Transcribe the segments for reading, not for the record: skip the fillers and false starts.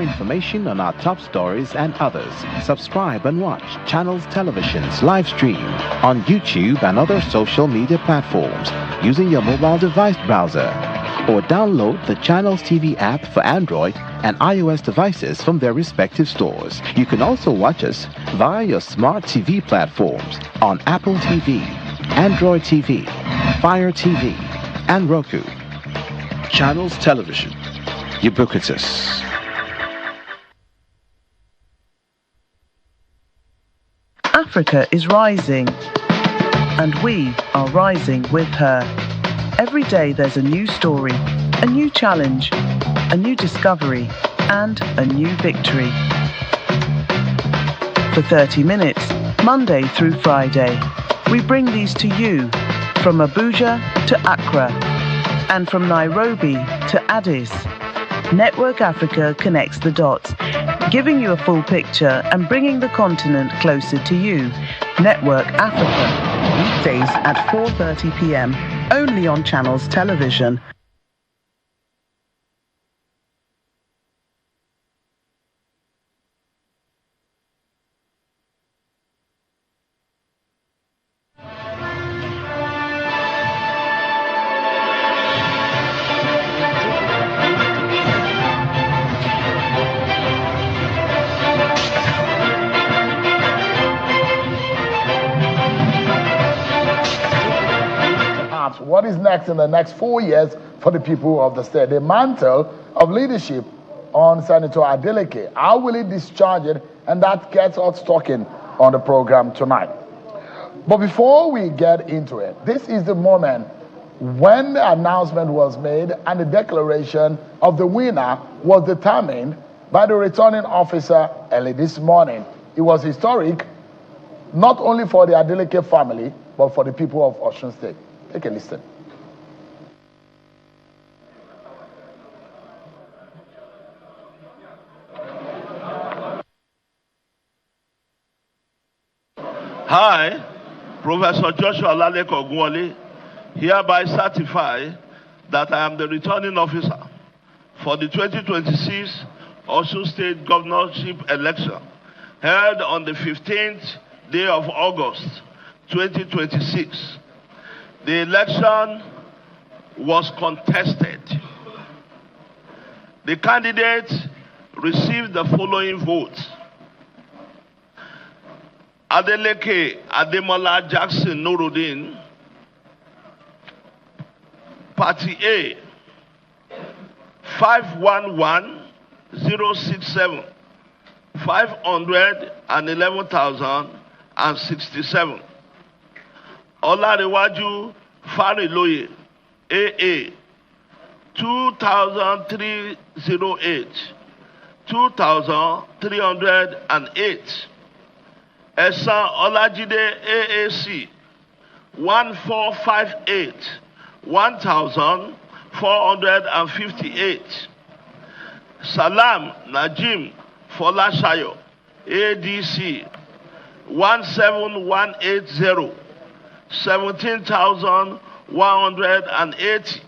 information on our top stories and others. Subscribe and watch Channels Television's live stream on YouTube and other social media platforms using your mobile device browser. Or download the Channels TV app for Android and iOS devices from their respective stores. You can also watch us via your smart TV platforms on Apple TV, Android TV, Fire TV, and Roku. Channels Television. Ubiquitous. Africa is rising, and we are rising with her. Every day there's a new story, a new challenge, a new discovery, and a new victory. For 30 minutes, Monday through Friday, we bring these to you from Abuja to Accra and from Nairobi to Addis. Network Africa connects the dots, giving you a full picture and bringing the continent closer to you. Network Africa, weekdays at 4:30 p.m. only on Channels Television. What is next in the next 4 years for the people of the state? The mantle of leadership on Senator Adeleke. How will he discharge it? And that gets us talking on the program tonight. But before we get into it, this is the moment when the announcement was made and the declaration of the winner was determined by the returning officer early this morning. It was historic, not only for the Adeleke family, but for the people of Osun State. Take a listen. I, Professor Joshua Adeleke Ogunwole, hereby certify that I am the returning officer for the 2026 Osun State governorship election held on the 15th day of August 2026. The election was contested. The candidates received the following votes. Adeleke Ademola Jackson Nuruddin, Party A, 511,067, 511,067. Olarewaju Fariloye, AA, 2,308, 2,308. Esan Olajide, AAC, 1458, 1,458. Salam Najim Folashayo, ADC, 17180, 17,180.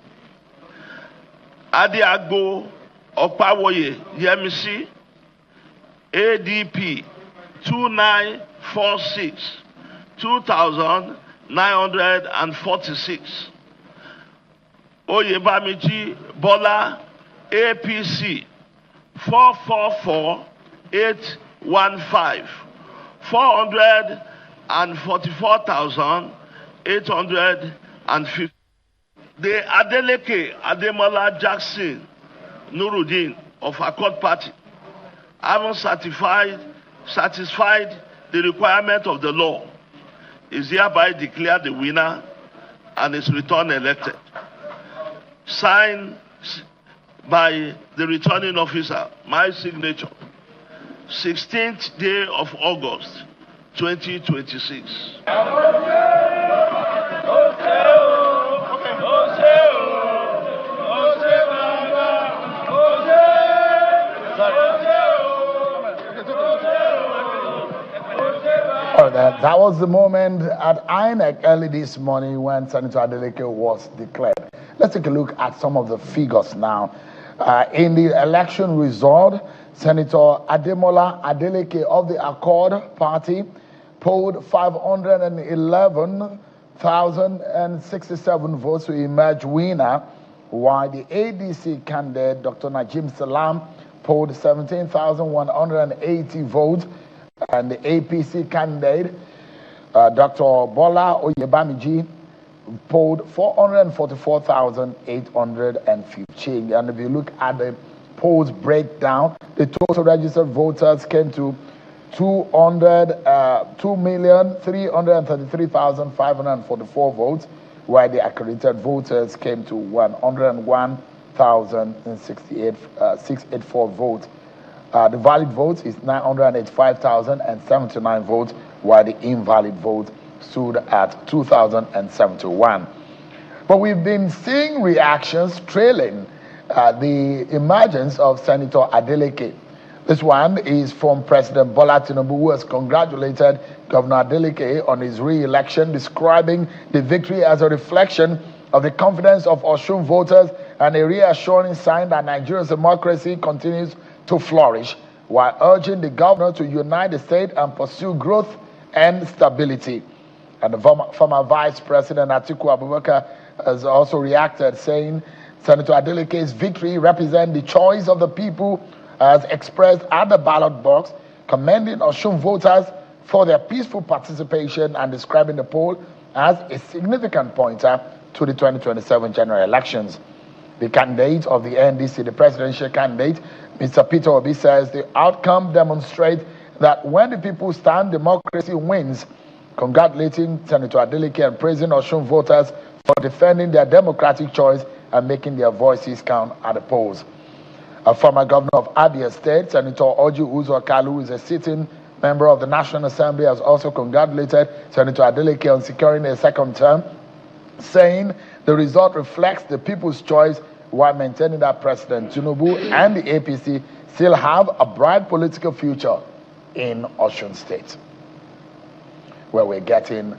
Adiagbo Okawoye Yemisi, ADP, 2946, 2,946. Oyebamiji Bola, APC, 444,815, 444,850. The Adeleke Ademola Jackson Nuruddin of Accord Party, having satisfied the requirement of the law, is hereby declared the winner and is returned elected. Signed by the returning officer, my signature, 16th day of August, 2026. That was the moment at INEC early this morning when Senator Adeleke was declared. Let's take a look at some of the figures now. In the election result, Senator Adeleke of the Accord Party polled 511,067 votes to emerge winner, while the ADC candidate, Dr. Najim Salam, polled 17,180 votes, and the APC candidate, Dr. Bola Oyebamiji, polled 444,815. And if you look at the polls breakdown, the total registered voters came to 2,333,544 votes, while the accredited voters came to 101,684 votes. The valid votes is 985,079 votes, while the invalid vote stood at 2,071. But we've been seeing reactions trailing the emergence of Senator Adeleke. This one is from President Bola Tinubu, who has congratulated Governor Adeleke on his re-election, describing the victory as a reflection of the confidence of Osun voters and a reassuring sign that Nigeria's democracy continues to flourish, while urging the governor to unite the state and pursue growth and stability. And the former Vice President Atiku Abubakar has also reacted, saying Senator Adeleke's victory represents the choice of the people as expressed at the ballot box, commending Osun voters for their peaceful participation and describing the poll as a significant pointer to the 2027 general elections. The candidate of the NDC, the presidential candidate, Mr. Peter Obi, says the outcome demonstrates that when the people stand, democracy wins, congratulating Senator Adeleke and praising Osun voters for defending their democratic choice and making their voices count at the polls. A former governor of Abia State, Senator Orji Uzor Kalu, who is a sitting member of the National Assembly, has also congratulated Senator Adeleke on securing a second term, saying the result reflects the people's choice while maintaining that President Tinubu and the APC still have a bright political future in Osun State. Where we're getting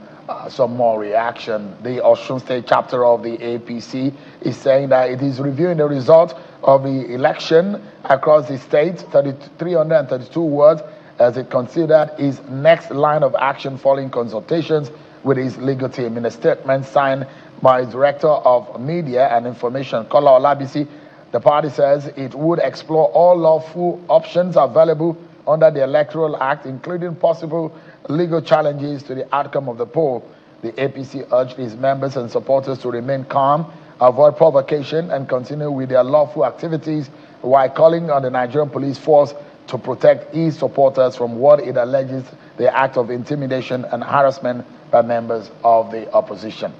some more reaction. The Osun State chapter of the APC is saying that it is reviewing the result of the election across the state, 332 words, as it considered its next line of action following consultations with its legal team. In a statement signed by its Director of Media and Information, Kola Olabisi, the party says it would explore all lawful options available under the Electoral Act, including possible legal challenges to the outcome of the poll. The APC urged its members and supporters to remain calm, avoid provocation, and continue with their lawful activities, while calling on the Nigerian police force to protect its supporters from what it alleges the act of intimidation and harassment by members of the opposition.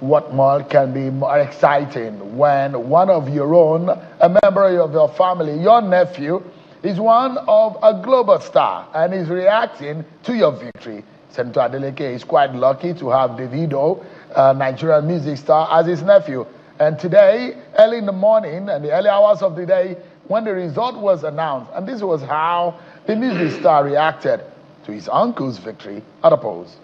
What more can be more exciting when one of your own, a member of your family, your nephew, is one of a global star and is reacting to your victory? Senator Adeleke is quite lucky to have Davido, a Nigerian music star, as his nephew. And today, early in the morning and the early hours of the day, when the result was announced, and this was how the music star reacted to his uncle's victory at the polls.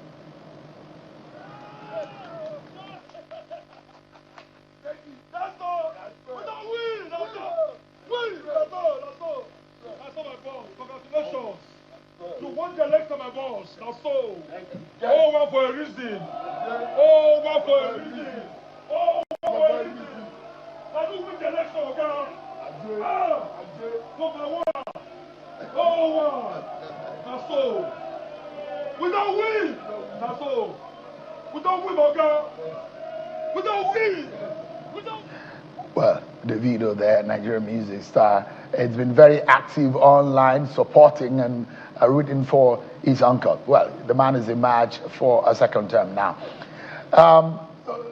You want the elect of my boss, now so. Oh, one for a reason. Oh, one for a reason. Oh, one for a reason. Now you win the election, girl. Ah, number one. Oh, one. Now so. We don't win. Now so. We don't win, girl. We don't win. We don't. Well, Davido, the Nigerian music star, has been very active online, supporting and rooting for his uncle. Well, the man has emerged for a second term now.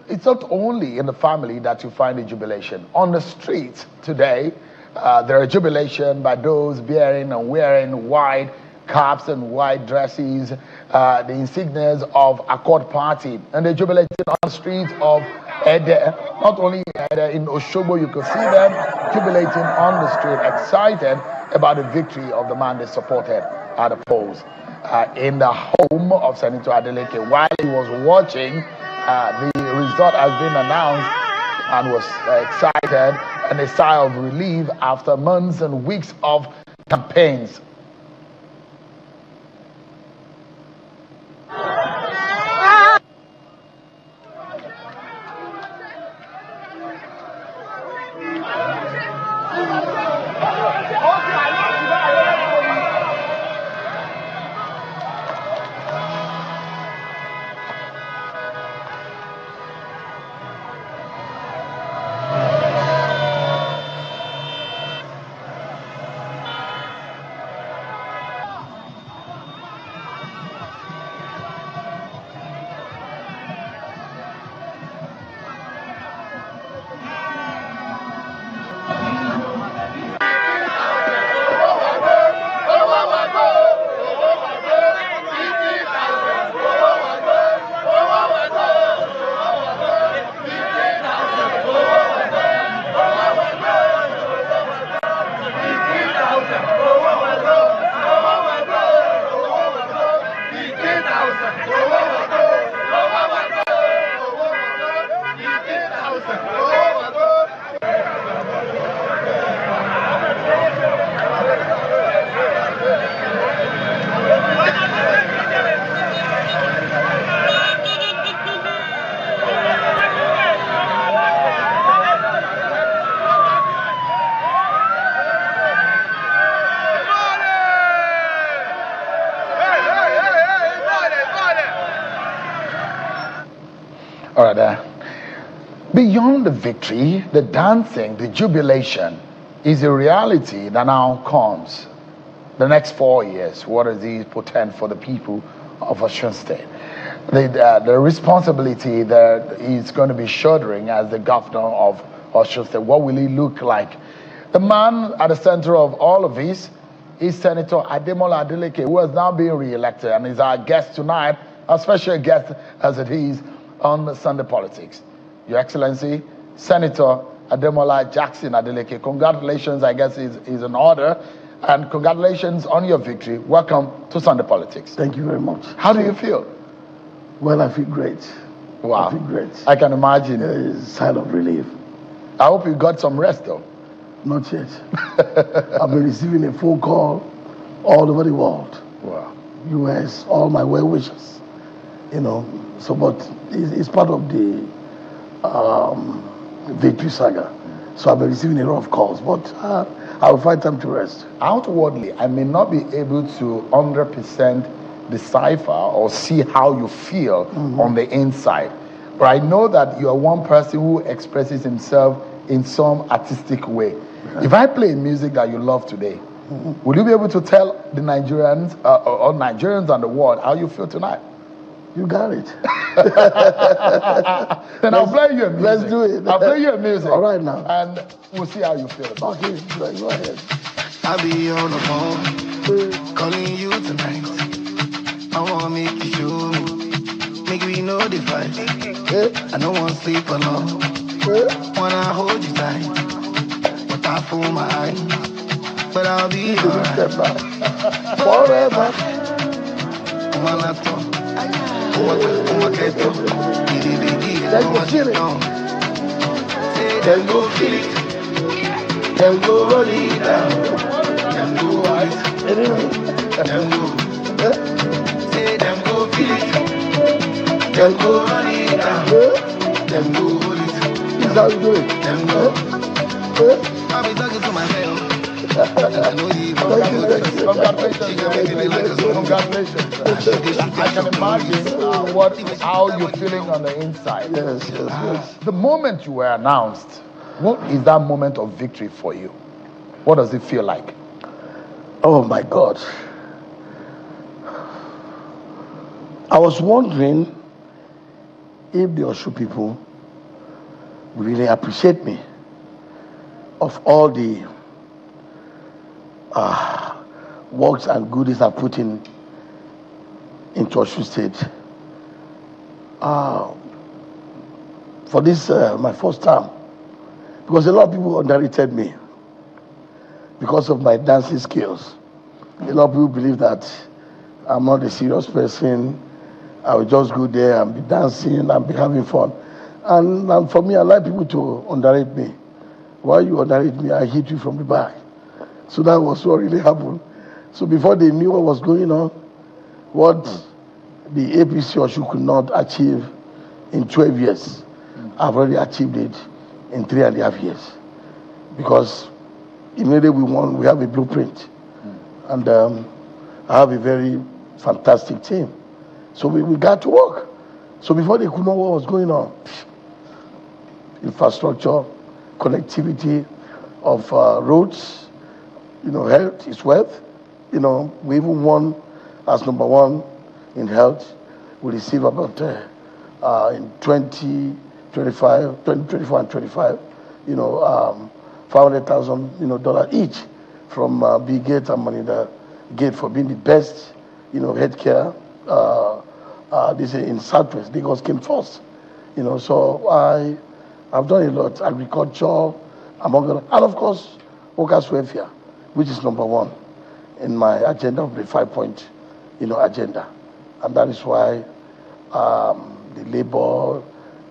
It's not only in the family that you find a jubilation. On the streets today, there are jubilation by those bearing and wearing white caps and white dresses, the insignias of Accord Party, and they're jubilating on the streets of Ede. Not only Ede, in Osogbo, you could see them jubilating on the street, excited about the victory of the man they supported at the polls. In the home of Senator Adeleke, while he was watching the result has been announced, and was excited and a sigh of relief after months and weeks of campaigns. All right, beyond the victory, the dancing, the jubilation is a reality that now comes. The next 4 years, what does these portend for the people of Osun State? The responsibility that he's going to be shouldering as the governor of Osun State, what will he look like? The man at the center of all of this is Senator Adeleke, who has now been re-elected and is our guest tonight, a special guest as it is on the Sunday Politics. Your Excellency, Senator Ademola Jackson Adeleke, congratulations, I guess is in order, and congratulations on your victory. Welcome to Sunday Politics. Thank you very much. How do you feel? Well, I feel great. Wow. I feel great. I can imagine. It's a sign of relief. I hope you got some rest though. Not yet. I've been receiving a phone call all over the world. Wow. US, all my well wishes. You know, so but it's part of the victory saga. So I've been receiving a lot of calls, but I will find time to rest. Outwardly, I may not be able to 100% decipher or see how you feel on the inside, but I know that you are one person who expresses himself in some artistic way. If I play music that you love today, will you be able to tell the Nigerians or Nigerians and the world how you feel tonight? You got it. Then I'll play you a music. Let's do it. I'll play you a music. All right now. And we'll see how you feel about it. Okay, go ahead. I'll be on the phone, calling you tonight. I wanna make you show me, make we know the fight. I don't wanna sleep alone, wanna hold you tight, but I fool my eyes, but I'll be alright. Forever. Wanna talk, Let's go feel it. Then go feel it, then go roll it down, then go hold it, then go. Say them go feel it, them go run it down, them go hold it. This is how you do it. Them go. I'll be talking to myself. I know you. Congratulations. I can imagine how you're feeling on the inside. Yes. The moment you were announced, what is that moment of victory for you? What does it feel like? Oh my God. I was wondering if the Oshu people really appreciate me of all the works and goodies I put into Oshu State. For this, my first time, because a lot of people underrated me because of my dancing skills. A lot of people believe that I'm not a serious person. I will just go there and be dancing and be having fun. And for me, I like people to underrate me. While you underrate me, I hit you from the back. So that was what really happened. So before they knew what was going on, what the APC Oshu could not achieve in 12 years, I've already achieved it in 3.5 years. Because immediately we won, we have a blueprint. And I have a very fantastic team. So we got to work. So before they could know what was going on, infrastructure, connectivity of roads, health is wealth. We even won as number one in health. We receive about in 2024 and 25, $500,000, dollar each from Bill Gates and Melinda Gates for being the best, healthcare. They say in Southwest, Lagos came first. So I've done a lot. Agriculture, among other, and of course, workers' welfare, which is number one in my agenda of the 5-point, agenda. And that is why the labor,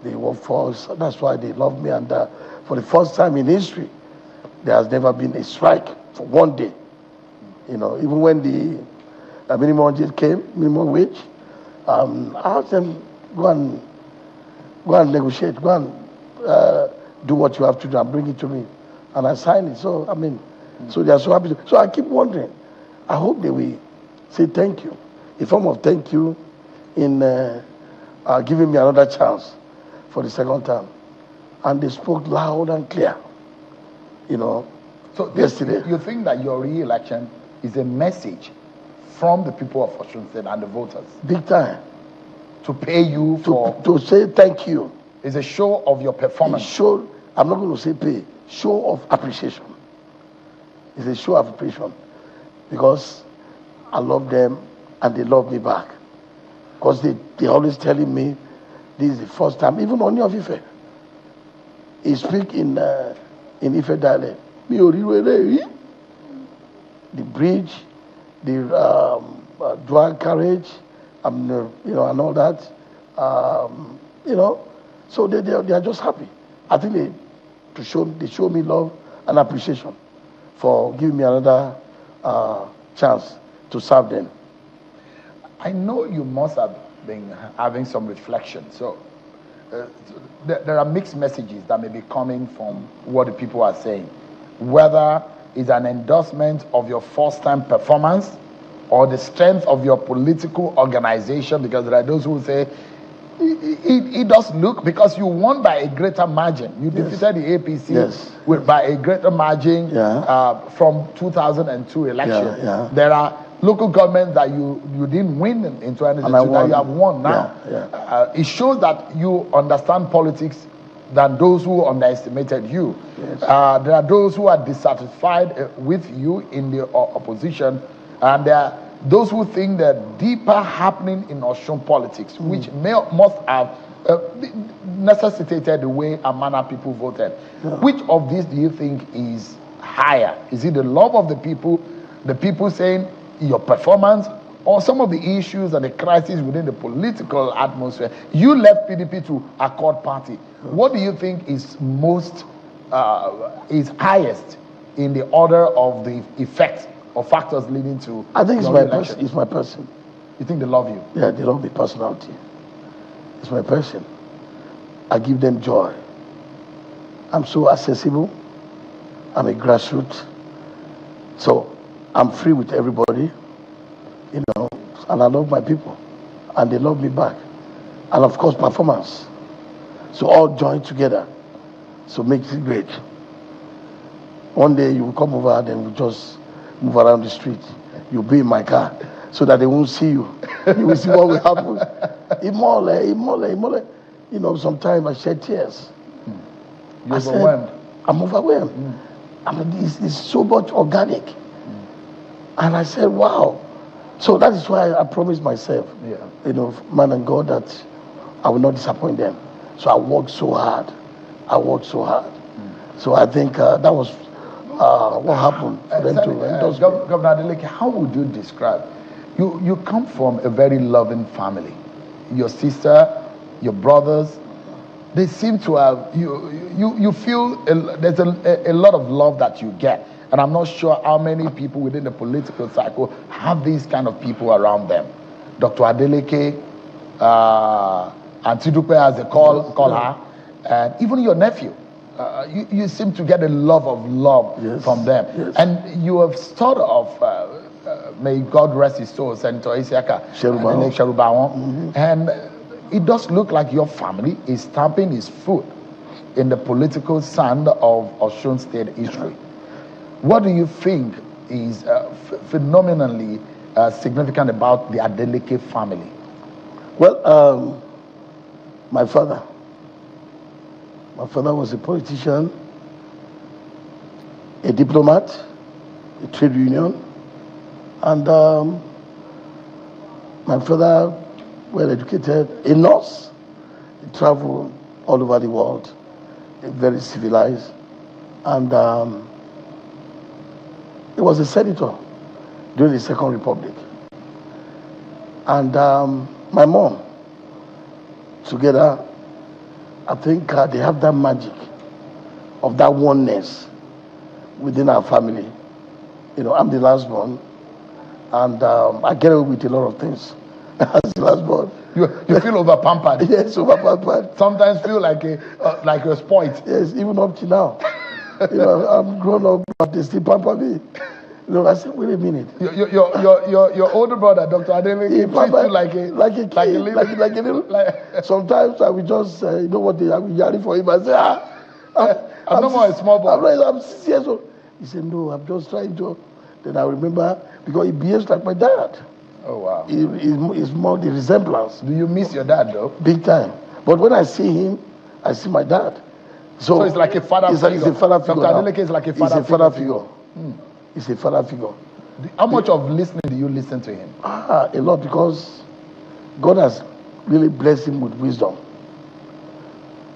the workforce, that's why they love me. And for the first time in history, there has never been a strike for one day. Even when the minimum wage came, minimum wage, I asked them, go and negotiate, go and do what you have to do and bring it to me. And I signed it. So, so they are so happy. So I keep wondering, I hope they will say thank you, a form of thank you in giving me another chance for the second time. And they spoke loud and clear, So yesterday. You think that your re-election is a message from the people of Osun State and the voters? Big time. To pay you to say thank you. It's a show of your performance. I'm not going to say pay, show of appreciation. It's a show of appreciation because I love them and they love me back. Because they always telling me this is the first time, even on your Ife. He speak in Ife dialect. The bridge, the dual carriage, and all that, So they are just happy. I think they show me love and appreciation for giving me another chance to serve them. I know you must have been having some reflection. So there are mixed messages that may be coming from what the people are saying. Whether it's an endorsement of your first-time performance or the strength of your political organization, because there are those who say, it does look, because you won by a greater margin. You defeated the APC by a greater margin from 2002 election. There are local governments that you didn't win in 2022 that you have won now. It shows that you understand politics than those who underestimated you. There are those who are dissatisfied with you in the opposition, and there are those who think that deeper happening in Osun politics, which must have necessitated the way Amana people voted. Which of these do you think is higher? Is it the love of the people saying your performance, or some of the issues and the crises within the political atmosphere? You left PDP to Accord Party. What do you think is is highest in the order of the effects or factors leading to? I think it's my person. You think they love you? Yeah, they love the personality. It's my person. I give them joy. I'm so accessible. I'm a grassroots. So I'm free with everybody, and I love my people, and they love me back. And of course, performance. So all join together. So makes it great. One day you will come over, then we just move around the street. You'll be in my car so that they won't see you. You will see what will happen. Imole. Sometimes I shed tears. You're overwhelmed. I'm overwhelmed. It's so much organic. And I said, wow. So that is why I promised myself, man and God, that I will not disappoint them. So I worked so hard. So I think that was what happened for them to endorse me. Governor Adeleke, how would you describe? You come from a very loving family. Your sister, your brothers, they seem to have you feel there's a lot of love that you get, and I'm not sure how many people within the political cycle have these kind of people around them. Dr. Adeleke, Auntie Dupe, as they call her, and even your nephew. You seem to get a lot of love from them. Yes. And you have sort of, may God rest his soul, Senator Isiaka Sherubawon. And it does look like your family is stamping its foot in the political sand of Osun State history. What do you think is phenomenally significant about the Adeleke family? Well, my father was a politician, a diplomat, a trade union, and my father, well educated, a nurse. He traveled all over the world, very civilized, and he was a senator during the Second Republic. And my mom, together, I think they have that magic of that oneness within our family. You know, I'm the last born, and I get away with a lot of things as the last born. You feel over pampered. Yes, over pampered. Sometimes feel like you're spoiled. Yes, even up to now. You know, I'm grown up, but they still pamper me. You know, I said, wait a minute. Your older brother, Dr. Adeleke, treats you like a little. Sometimes I will just, you know what, I will yell for him. I say, I'm no more a small boy. I'm 6 years old. He said, no, I'm just trying to. Then I remember, because he behaves like my dad. Oh, wow. It's more the resemblance. Do you miss your dad, though? Big time. But when I see him, I see my dad. So it's like a father figure. It's a father figure. Dr. Adeleke is like a father figure. He's a father figure. How much of listening do you listen to him? A lot, because God has really blessed him with wisdom.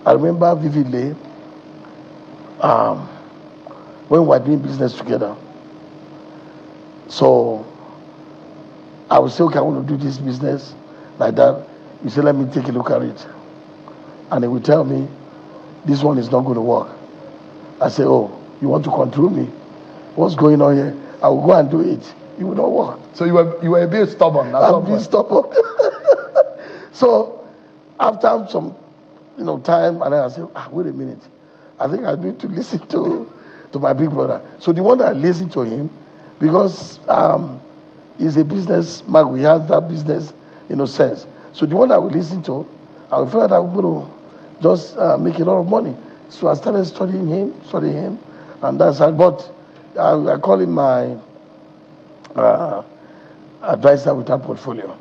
I remember vividly when we were doing business together. So I would say, okay, I want to do this business like that. He said, let me take a look at it. And he would tell me, this one is not going to work. I say, oh, you want to control me? What's going on here? I will go and do it. It will not work. So you were a bit stubborn. I'm being stubborn. So after some time, and then I said, wait a minute. I think I need to listen to my big brother. So the one that I listened to him, because he's a businessman, we have that business, sense. So the one I will listen to, I will feel that I'm going to just make a lot of money. So I started studying him, and that's how. But I call him my advisor with our portfolio.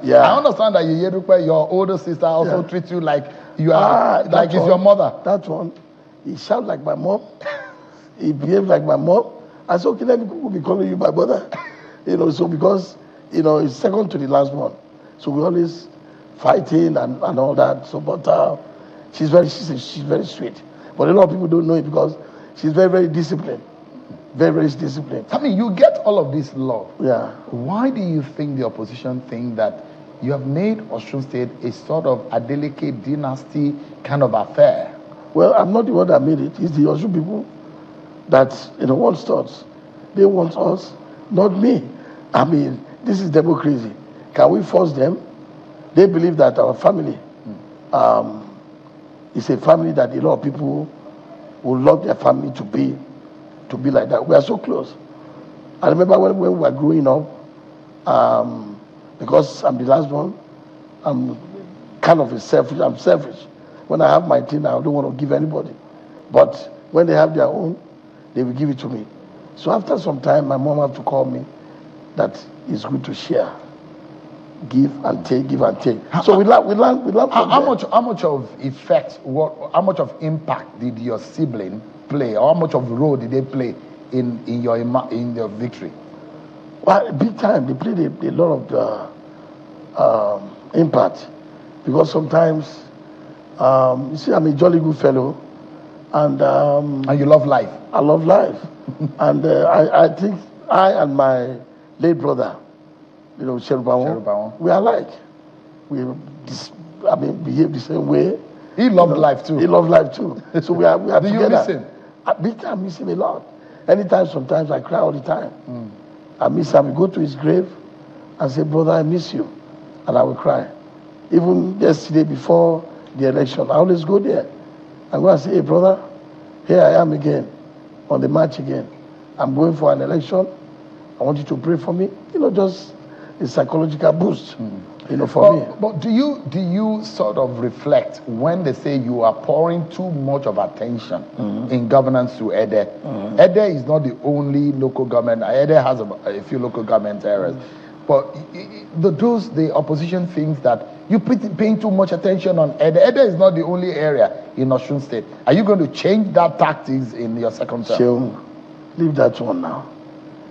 Yeah. I understand that your older sister also treats you like you are like it's your mother. That one, he shouts like my mom. He behaves like my mom. I said, okay, let me be calling you my brother. So because it's second to the last one. So we always fighting and all that. So but she's very sweet. But a lot of people don't know it because she's very, very disciplined. Very, very disciplined. I mean, you get all of this love. Yeah. Why do you think the opposition think that you have made Osun State a sort of Adeleke dynasty kind of affair? Well, I'm not the one that made it. It's the Osun people that want us. They want us, not me. I mean, this is democracy. Can we force them? They believe that our family is a family that a lot of people would love their family to be like that. We are so close. I remember when we were growing up, because I'm the last one, I'm kind of selfish. I'm selfish. When I have my thing, I don't want to give anybody. But when they have their own, they will give it to me. So after some time, my mom had to call me that it's good to share. Give and take, give and take. So we learn from how much of effect, how much of impact did your sibling play, or how much of role did they play in your victory? Well, big time. They played a lot of impact, because sometimes you see, I'm a jolly good fellow, and you love life. I love life, and I think I and my late brother, Sherubawon, we are alike. We behave the same way. He loved life too. He loved life too. So we are Do together. you miss him? I miss him a lot. Anytime, sometimes I cry all the time. I miss him. I go to his grave and say, brother, I miss you. And I will cry. Even yesterday before the election, I always go there. I go and say, hey, brother, here I am again, on the march again. I'm going for an election. I want you to pray for me. Just a psychological boost, for me. But do you sort of reflect when they say you are pouring too much of attention in governance to Ede? Ede is not the only local government. Ede has a few local government areas. But the opposition thinks that you're paying too much attention on Ede. Ede is not the only area in Osun State. Are you going to change that tactics in your second term? Sheung, leave that one now.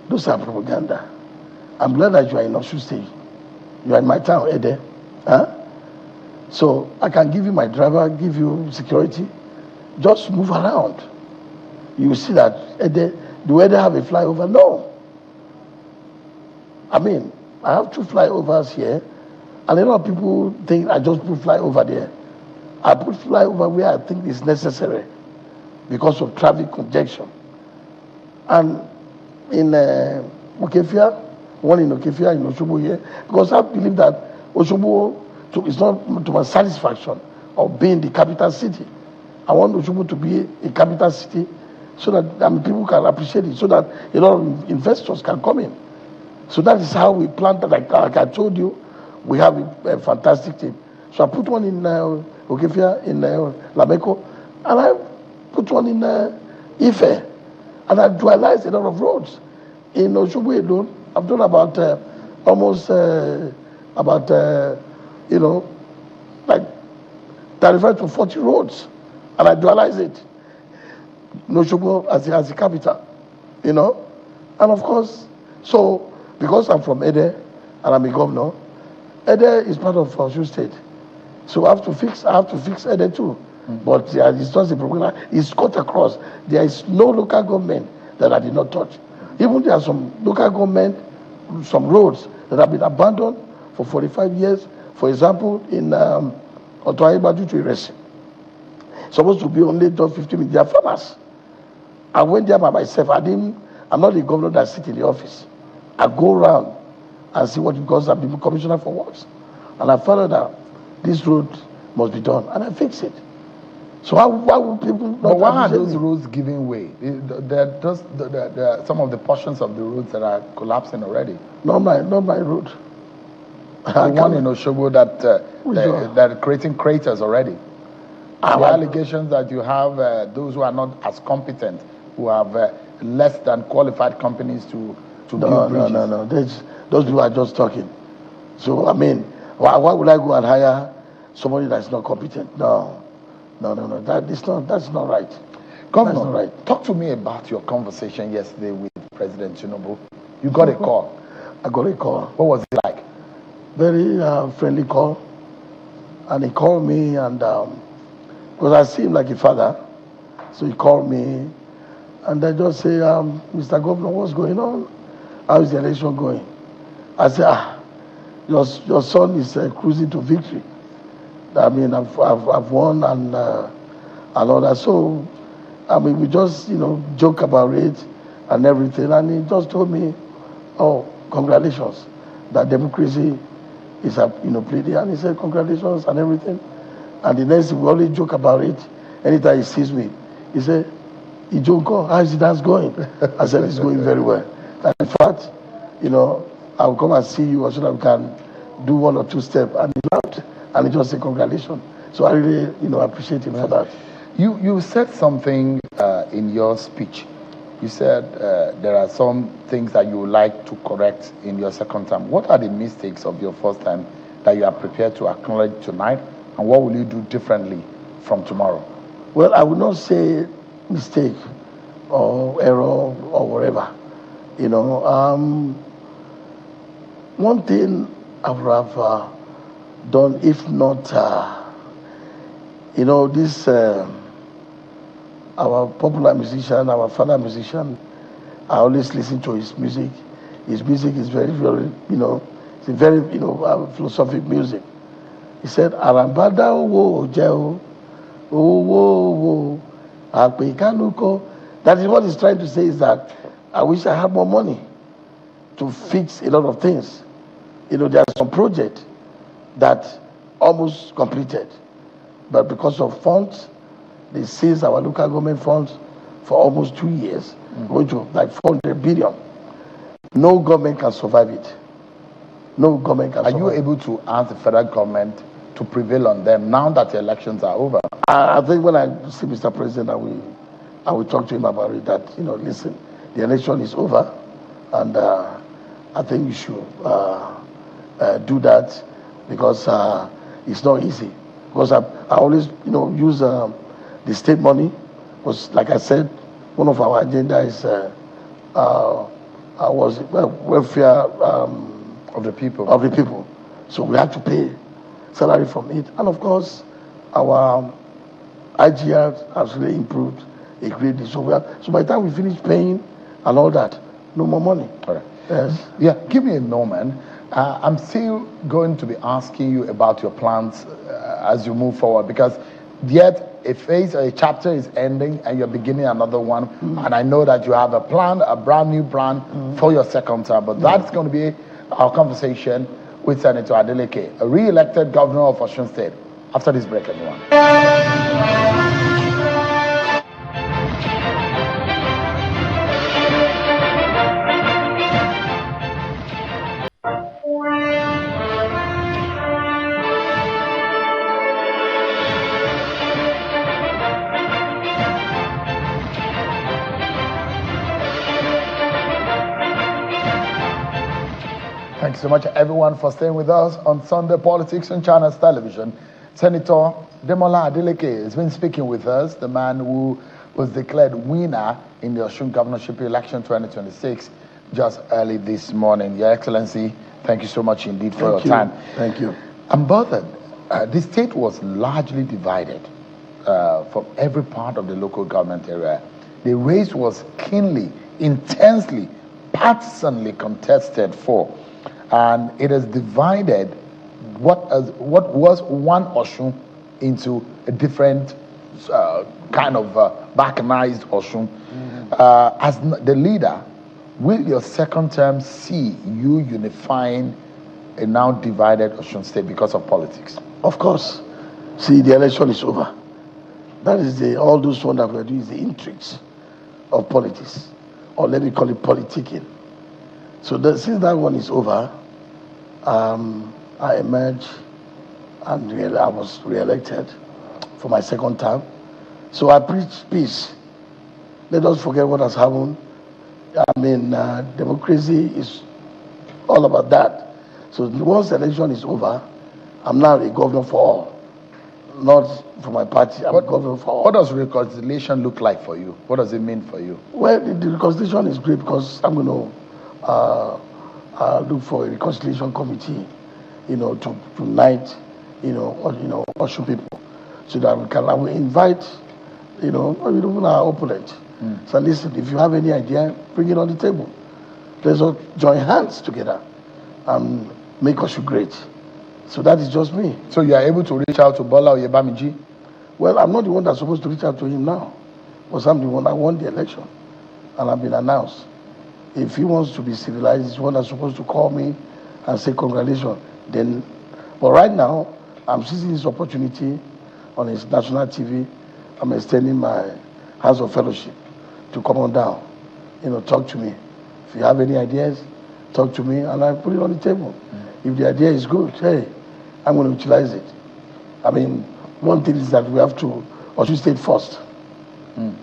Those are propaganda. I'm glad that you are in Osun State. You are in my town, Ede. Huh? So I can give you my driver, give you security. Just move around. You will see that Ede, do Ede have a flyover? No. I mean, I have 2 flyovers here, and a lot of people think I just put flyover there. I put flyover where I think it's necessary because of traffic congestion. And in Okefia, one in Okefia, in Osogbo here, because I believe that Osogbo is not to my satisfaction of being the capital city. I want Osogbo to be a capital city so that people can appreciate it, so that a lot of investors can come in. So that is how we plan that. Like I told you, we have a fantastic team. So I put one in Okefia, in Lameko, and I put one in Ife. And I dualized a lot of roads. In Osogbo alone, I've done about like 35 to 40 roads. And I dualized it. In Osogbo as a capital, And of course, so because I'm from Ede and I'm a governor, Ede is part of Osun State. So I have to fix Ede too. But it's just a problem. It's cut across. There is no local government that I did not touch. Even there are some local government, some roads that have been abandoned for 45 years. For example, in Otoaibaju to Iresi. Supposed to be only just 50 minutes. They are farmers. I went there by myself. I'm not the governor that sits in the office. I go around and see what it goes. I've been commissioner for works. And I found out that this road must be done. And I fix it. So why would people not? But why are those roads giving way? There are some of the portions of the roads that are collapsing already. Not my road. The one in Osogbo that are creating craters already. The allegations that you have those who are not as competent, who have less than qualified companies to build bridges. No. Those people are just talking. So I mean, why would I go and hire somebody that's not competent? No. That's not right. Governor, that's not right. Talk to me about your conversation yesterday with President Tinubu. You got a call. I got a call. What was it like? Very friendly call. And he called me, and because I see him like a father, so he called me, and I just say, Mr. Governor, what's going on? How is the election going? I said, your son is cruising to victory. I mean, I've won and all that. So, I mean, we just, joke about it and everything. And he just told me, oh, congratulations, that democracy is, pleading. And he said, congratulations and everything. And the next thing, we always joke about it. Anytime he sees me, he said, Ijonko, how is the dance going? I said, it's going very well. And in fact, I'll come and see you so that we can do 1 or 2 steps. And he laughed. And he just said, congratulations. So I really, appreciate him for that. You said something in your speech. You said there are some things that you would like to correct in your second term. What are the mistakes of your first time that you are prepared to acknowledge tonight? And what will you do differently from tomorrow? Well, I would not say mistake or error or whatever. One thing I would have done, if not, this, our popular musician, our father musician, I always listen to his music. His music is very, very, it's a very, philosophic music. He said, Arambada wo jeo, Oh, that is what he's trying to say, is that I wish I had more money to fix a lot of things. There are some projects that almost completed, but because of funds, they seized our local government funds for almost 2 years, going to like 400 billion. No government can survive it. No government can survive. Are you able to ask the federal government to prevail on them now that the elections are over? I think when I see Mr. President, I will talk to him about it, that, listen, the election is over, and I think you should do that, because it's not easy. Because I always, use the state money, because, like I said, one of our agenda is welfare Of the people. of the people. So we have to pay salary from it, and of course, our IGR has really improved a great deal. So by the time we finish paying and all that, no more money. All right. Yes. Yeah, give me a moment. I'm still going to be asking you about your plans as you move forward, because yet a phase or a chapter is ending and you're beginning another one. And I know that you have a plan, a brand new plan for your second term, but that's going to be our conversation with Senator Adeleke, a re-elected governor of Osun State. After this break, everyone. Thank you so much, everyone, for staying with us on Sunday Politics on Channels Television. Senator Demola Adeleke has been speaking with us, the man who was declared winner in the Osun governorship election 2026 just early this morning. Your Excellency, thank you so much indeed for your time. Thank you. I'm bothered. The state was largely divided from every part of the local government area. The race was keenly, intensely, partisanly contested for. And it has divided what was one Osun into a different kind of balkanized Osun. As the leader, will your second term see you unifying a now divided Osun State because of politics? Of course. See, the election is over. That is all those ones that we're doing is the intrigues of politics, or let me call it politicking. So since that one is over, I emerged and I was re-elected for my second term. So I preach peace. Let us forget what has happened. I mean, democracy is all about that. So once the election is over, I'm now a governor for all. Not for my party, I'm a governor for all. What does reconciliation look like for you? What does it mean for you? Well, the reconciliation is great, because I'm going to look for a reconciliation committee, to unite, Osun people, so that I will invite, even our opponent. So listen, if you have any idea, bring it on the table. Let's all join hands together and make Osun great. So that is just me. So you are able to reach out to Bola Oyebamiji? Well, I'm not the one that's supposed to reach out to him now, because I'm the one that won the election, and I've been announced. If he wants to be civilized, he's the one that's supposed to call me and say congratulations. But right now, I'm seizing this opportunity on his national TV. I'm extending my hands of fellowship to come on down, talk to me. If you have any ideas, talk to me, and I put it on the table. If the idea is good, hey, I'm going to utilize it. I mean, one thing is that we have to Osun State first.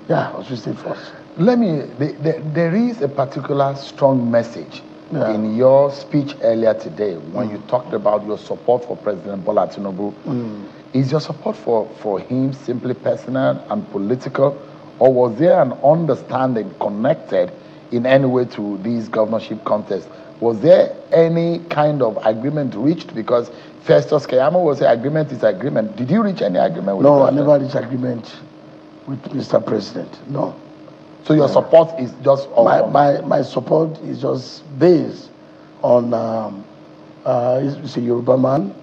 Yeah, Osun State first. There is a particular strong message in your speech earlier today when you talked about your support for President Bola Tinubu. Is your support for him simply personal and political, or was there an understanding connected in any way to these governorship contests? Was there any kind of agreement reached? Because Festus Keyamo was saying agreement is agreement. Did you reach any agreement with No, I never reached agreement with Mr. President. No. So your support is just my support is just based on he's a Yoruba man,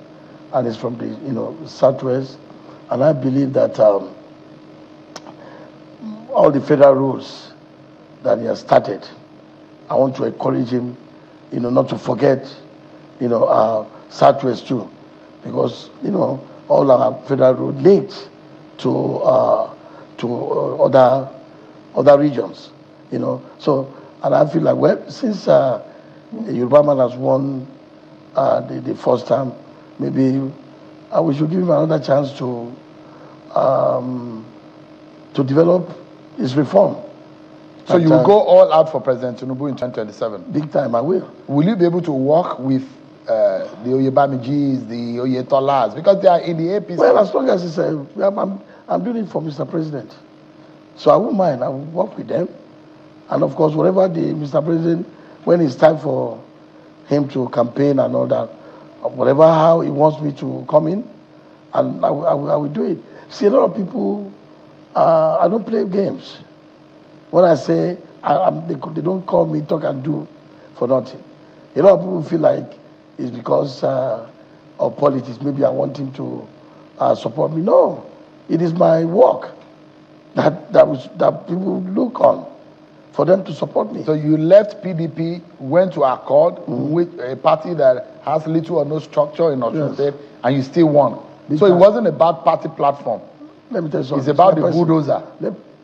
and he's from the southwest, And I believe that all the federal rules that he has started, I want to encourage him, not to forget, Southwest too, because, all our federal road links to other regions, So, and I feel like, well, since Yoruba man has won the first time, maybe we should give him another chance to develop his reform. So you will go all out for President Tinubu in 2027? Big time, I will. Will you be able to work with the Oyebamijis, the Oyetolas, because they are in the APC? Well, as long as it's I'm doing it for Mr. President. So I won't mind. I will work with them. And of course, whatever Mr. President, when it's time for him to campaign and all that, whatever how he wants me to come in, and I will do it. See, a lot of people, I don't play games. When I say, they don't call me talk and do for nothing. A lot of people feel like it's because of politics. Maybe I want him to support me. No, it is my work that people look on for them to support me. So you left PDP, went to Accord with a party that has little or no structure in Osun State, and you still won. So it wasn't about party platform. Let me tell you something. It's about the bulldozer.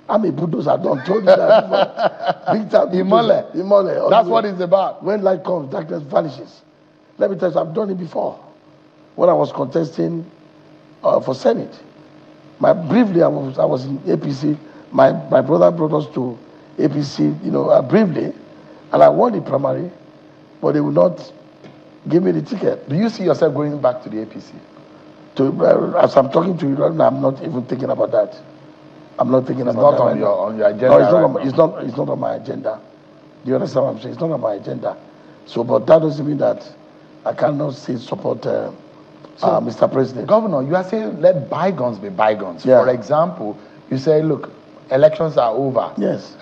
I'm a bulldozer. I don't told you that before. Big time Imole. That's what it's about. When light comes, darkness vanishes. Let me tell you, I've done it before. When I was contesting for Senate, briefly I was in APC. My brother brought us to APC, briefly, and I won the primary, but they would not give me the ticket. Do you see yourself going back to the APC? As I'm talking to you right now, I'm not even thinking about that. I'm not thinking about that. It's not on your agenda. No, it's not on my agenda. Do you understand what I'm saying? It's not on my agenda. So, but that doesn't mean that I cannot still support Mr. President. Governor, you are saying let bygones be bygones. Yeah. For example, you say, look, elections are over. Yes.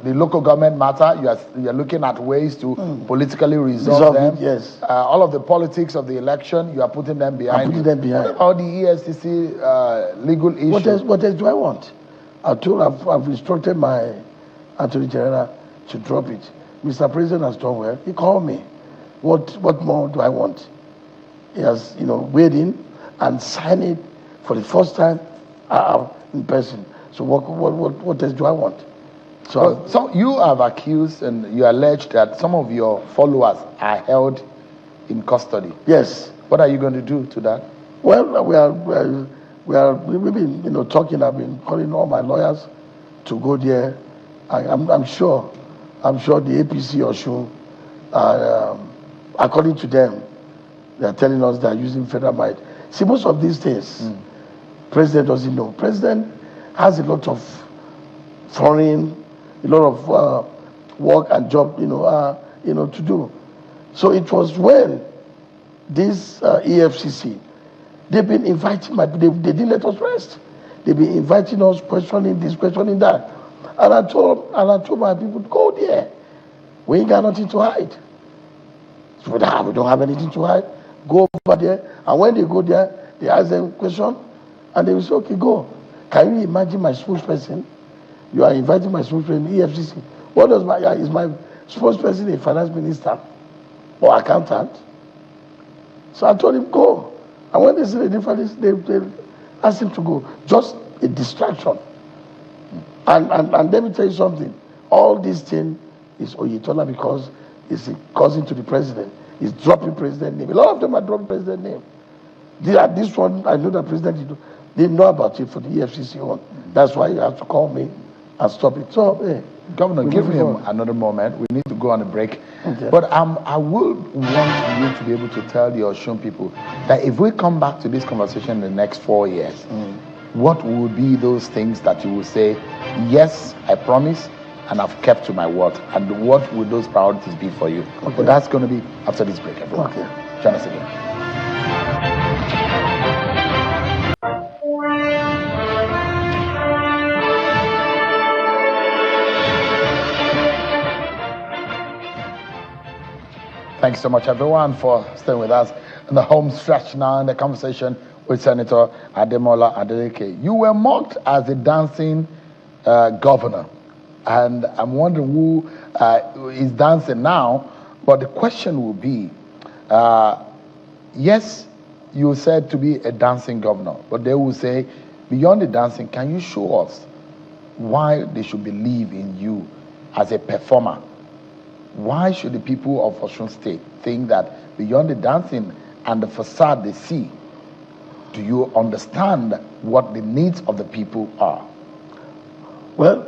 The local government matter, you are looking at ways to politically resolve them. Yes. All of the politics of the election, you are putting them behind. What about the EFCC legal issues? What else do I want? I've instructed my Attorney General to drop it. Mr. President has done well. He called me. What more do I want? He has, weighed in and signed it for the first time in person. So what else do I want? So you have accused and you allege that some of your followers are held in custody. Yes. What are you going to do to that? Well, we've been talking. I've been calling all my lawyers to go there. I'm sure the APC Osun, according to them, they are telling us they are using federal might. See, most of these things, President doesn't know. President has a lot of work and job, to do. So it was when this EFCC, they've been inviting they didn't let us rest. They've been inviting us, questioning this, questioning that. And I told my people, go there. We ain't got nothing to hide. So we don't have anything to hide. Go over there. And when they go there, they ask them question, and they will say, okay, go. Can you imagine my spokesperson? You are inviting my spokesperson, EFCC. What does is my spokesperson a finance minister or accountant? So I told him, go. And when they see the difference, they asked him to go. Just a distraction. And let me tell you something. All this thing is Oyetola because it's a cousin to the president. He's dropping president name. A lot of them are dropping president name. This one, I know the president didn't know about it for the EFCC one. That's why you have to call me and stop it. So, hey, Governor, give me another moment. We need to go on a break. Okay. But I would want you to be able to tell the Osun people that if we come back to this conversation in the next 4 years, what would be those things that you will say, yes, I promise, and I've kept to my word? And what would those priorities be for you? Okay. But that's going to be after this break, everyone. Okay. Join us again. Thanks so much, everyone, for staying with us in the home stretch now in the conversation with Senator Ademola Adeleke. You were mocked as a dancing governor, and I'm wondering who is dancing now. But the question will be, yes, you said to be a dancing governor, but they will say, beyond the dancing, can you show us why they should believe in you as a performer? Why should the people of Osun State think that beyond the dancing and the facade they see, do you understand what the needs of the people are? Well,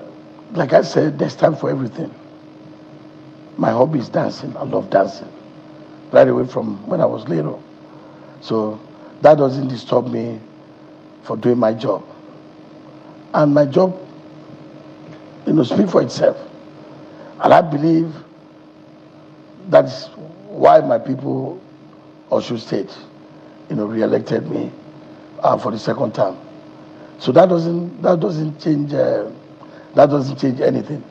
like I said, there's time for everything. My hobby is dancing. I love dancing. Right away from when I was little. So that doesn't disturb me for doing my job. And my job, speaks for itself. And I believe that's why my people, Osun State, re-elected me for the second term. So that doesn't change anything.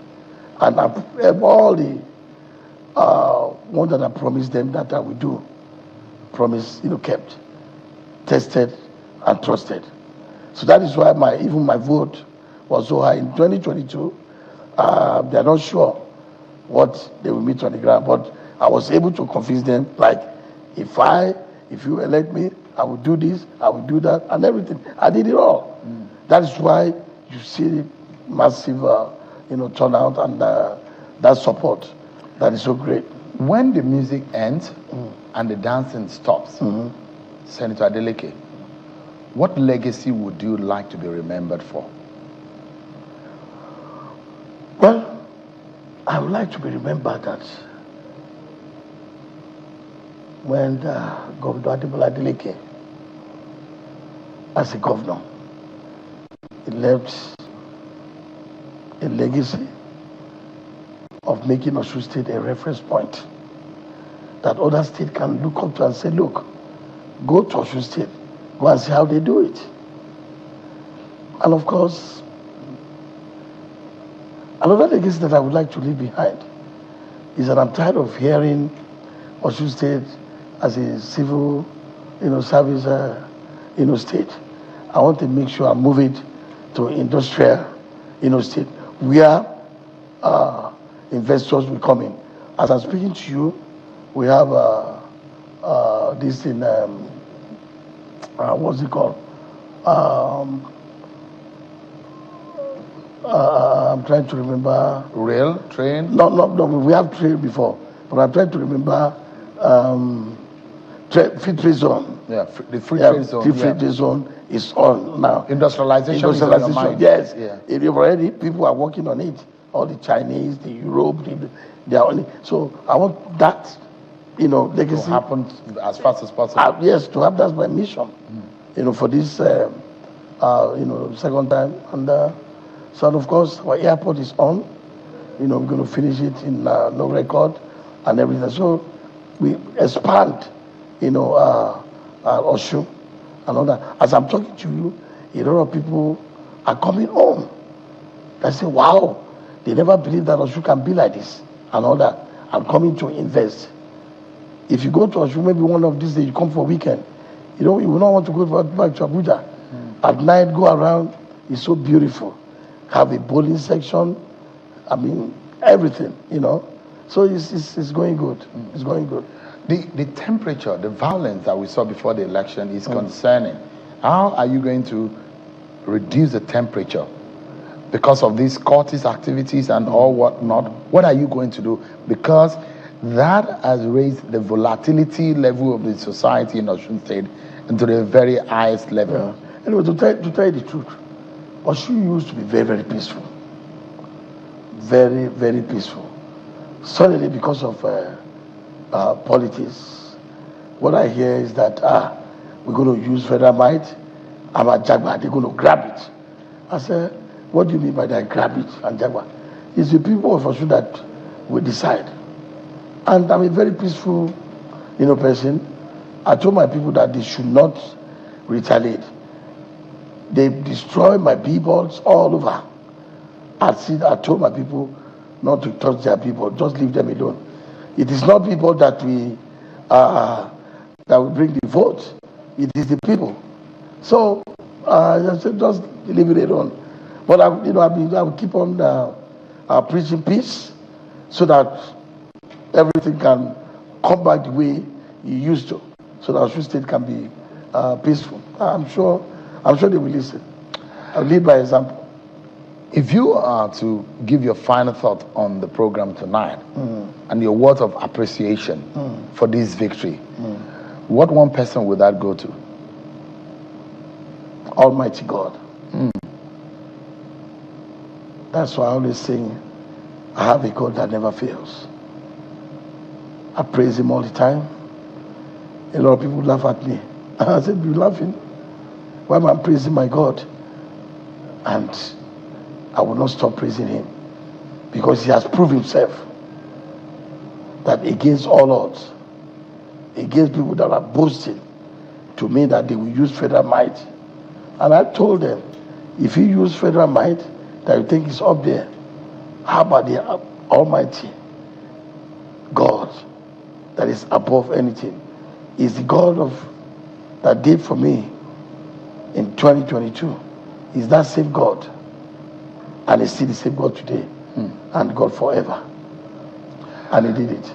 And all the one that I promised them that I would do, promise, kept, tested, and trusted. So that is why even my vote was so high in 2022. They are not sure what they will meet on the ground, but I was able to convince them, like, if you elect me, I will do this, I will do that, and everything. I did it all. That is why you see massive, turnout and that support. That is so great. When the music ends and the dancing stops, Senator Adeleke, what legacy would you like to be remembered for? Well, I would like to be remembered that when Governor Adeleke, as a governor, he left a legacy of making Osun State a reference point that other states can look up to and say, look, go to Osun State, go and see how they do it. And of course, another legacy that I would like to leave behind is that I'm tired of hearing Osun State as a civil, service, state. I want to make sure I move it to industrial, state, where investors will come in. As I'm speaking to you, we have this in what's it called? I'm trying to remember. Rail, train? No. We have train before, but I'm trying to remember. Free trade zone. Yeah, the free trade zone. Free trade zone is on now. Industrialization is on your mind. Yes. Yeah. Already people are working on it. All the Chinese, the Europe, they are only. So I want that, legacy to happen as fast as possible. Yes, to have that's my mission. For this, second time, and so of course our airport is on. We're going to finish it in no record and everything. So we expand, Osun and all that. As I'm talking to you, a lot of people are coming home. They say, wow, they never believed that Osun can be like this and all that. I'm coming to invest. If you go to Osun, maybe one of these days you come for a weekend, you will not want to go back to Abuja. At night, go around, it's so beautiful. Have a bowling section, everything, So it's going good. It's going good. The temperature, the violence that we saw before the election is concerning. How are you going to reduce the temperature because of these cultist activities and all whatnot? What are you going to do? Because that has raised the volatility level of the society in Osun State into the very highest level. Yeah. Anyway, to tell you the truth, Osun used to be very, very peaceful. Very, very peaceful. Suddenly, because of politics, what I hear is that we're going to use federal might. I'm a Jaguar, they're going to grab it. I said, what do you mean by that, grab it and Jaguar? It's the people of Osun that will decide. And I'm a very peaceful, person. I told my people that they should not retaliate. They destroy my billboards all over. I told my people not to touch their people, just leave them alone. It is not people that will bring the vote. It is the people. So I said, just leave it alone. But I will keep on preaching peace, so that everything can come back the way it used to, so that Osun State can be peaceful. I'm sure they will listen. I'll lead by example. If you are to give your final thought on the program tonight and your words of appreciation for this victory, what one person would that go to? Almighty God. That's why I always sing, I have a God that never fails. I praise him all the time. A lot of people laugh at me. I said, you're laughing? Why am I praising my God? And I will not stop praising him, because he has proved himself that against all odds, against people that are boasting to me that they will use federal might. And I told them, if you use federal might that you think is up there, how about the Almighty God that is above anything? Is the God that did for me in 2022. Is that same God, and it's still the same God today, and God forever. And he did it.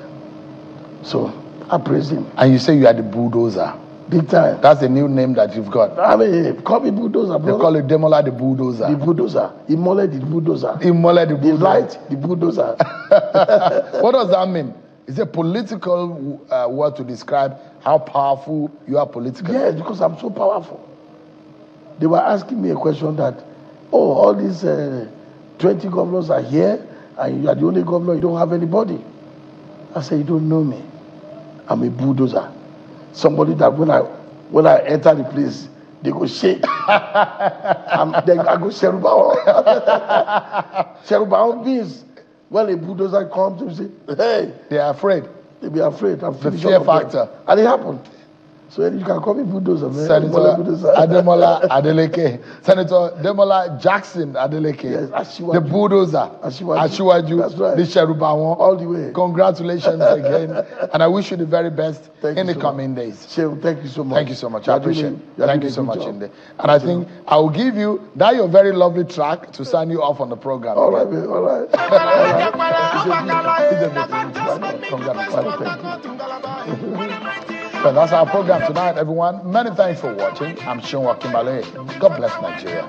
So I praise him. And you say you are the bulldozer. Big time. That's the new name that you've got. I mean, call me bulldozer, brother. They call it Demola the bulldozer. The bulldozer. Imole the bulldozer. Imole the bulldozer. The light, the bulldozer. What does that mean? Is a political word to describe how powerful you are politically? Yes, because I'm so powerful. They were asking me a question that, all these 20 governors are here, and you are the only governor, you don't have anybody. I said, you don't know me. I'm a bulldozer. Somebody that when I enter the place, they go shake. Then I go Sherubao. Sherubao means when a bulldozer comes, they say, hey. They are afraid. They be afraid. The fear factor. And it happened. So you can call me bulldozer, man. Senator Ademola Adeleke. Senator Demola Jackson Adeleke. Yes, Ashiwaju. The bulldozer. Ashiwaju. That's right. The Sherubawon. All the way. Congratulations again. And I wish you the very best in the coming days. Shehu, thank you so much. Thank you so much. I appreciate it. Thank you so much, Inde. And I think I will give you that your very lovely track to sign you off on the program. All right, man. All right. So that's our program tonight, everyone. Many thanks for watching. I'm Sean Wakimale. God bless Nigeria.